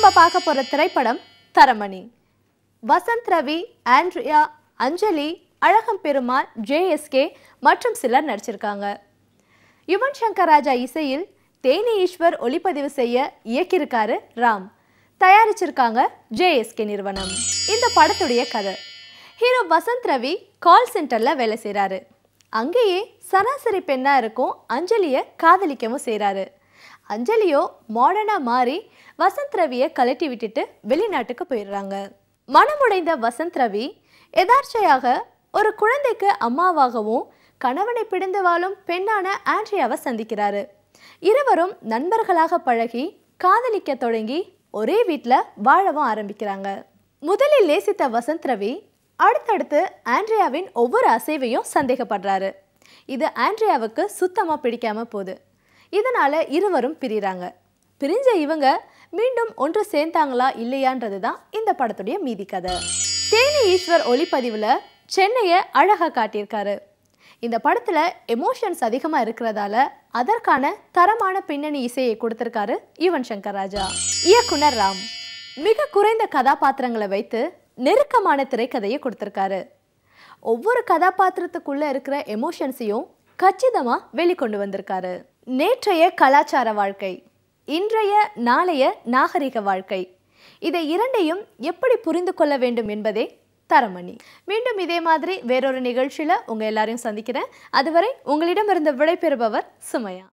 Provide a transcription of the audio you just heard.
நம்ம பார்க்க போற திரைப்படம் தரமணி. வசந்த் ரவி, ஆண்ட்ரியா, அஞ்சலி, அழகம் பெருமாள், JSK மற்றும் சிலர் நடிச்சிருக்காங்க. யுவன் சங்கர் ராஜா இசையில் தேனி ஈஸ்வர் ஒளிப்பதிவு செய்ய இயக்கியிருக்காரு ராம். தயாரிச்சிருக்காங்க JSK நிறுவனம். இந்த படத்துடைய கதை, ஹீரோ வசந்த் ரவி கால் சென்டர்ல வேலை செய்கிறாரு. அங்கேயே சராசரி பெண்ணா இருக்கும் அஞ்சலியை காதலிக்கவும் செய்கிறாரு. அஞ்சலியோ மாடர்னா மாறி வசந்த் ரவியை கலட்டி விட்டுட்டு வெளிநாட்டுக்கு போயிடுறாங்க. மனமுடைந்த வசந்த் ரவி எதார்ச்சையாக ஒரு குழந்தைக்கு அம்மாவாகவும் கணவனை பிடிந்து வாழும் பெண்ணான ஆண்ட்ரியாவை சந்திக்கிறாரு. இருவரும் நண்பர்களாக பழகி காதலிக்க தொடங்கி ஒரே வீட்டில் வாழவும் ஆரம்பிக்கிறாங்க. முதலில் நேசித்த வசந்த் ரவி அடுத்தடுத்து ஆண்ட்ரியாவின் ஒவ்வொரு அசைவையும் சந்தேகப்படுறாரு. இது ஆண்ட்ரியாவுக்கு சுத்தமாக பிடிக்காம போகுது. இதனால இருவரும் பிரிகிறாங்க. பிரிஞ்ச இவங்க மீண்டும் ஒன்று சேர்ந்தாங்களா இல்லையான்றது தான் இந்த படத்துடைய மீதி கதை. தேனி ஈஸ்வர் ஒளிப்பதிவில் சென்னையை அழகாக காட்டியிருக்காரு. இந்த படத்தில் எமோஷன்ஸ் அதிகமாக இருக்கிறதால அதற்கான தரமான பின்னணி இசையை கொடுத்திருக்காரு யுவன் சங்கர் ராஜா. இயக்குனர் ராம் மிக குறைந்த கதாபாத்திரங்களை வைத்து நெருக்கமான திரைக்கதையை கொடுத்திருக்காரு. ஒவ்வொரு கதாபாத்திரத்துக்குள்ள இருக்கிற எமோஷன்ஸையும் கச்சிதமாக வெளிக்கொண்டு வந்திருக்காரு. நேற்றைய கலாச்சார வாழ்க்கை, இன்றைய நாளைய நாகரிக வாழ்க்கை, இதை இரண்டையும் எப்படி புரிந்து கொள்ள வேண்டும் என்பதே தரமணி. மீண்டும் இதே மாதிரி வேறொரு நிகழ்ச்சியில் உங்கள் எல்லாரையும் சந்திக்கிறேன். அதுவரை உங்களிடமிருந்து விடைபெறுபவர் சுமையா.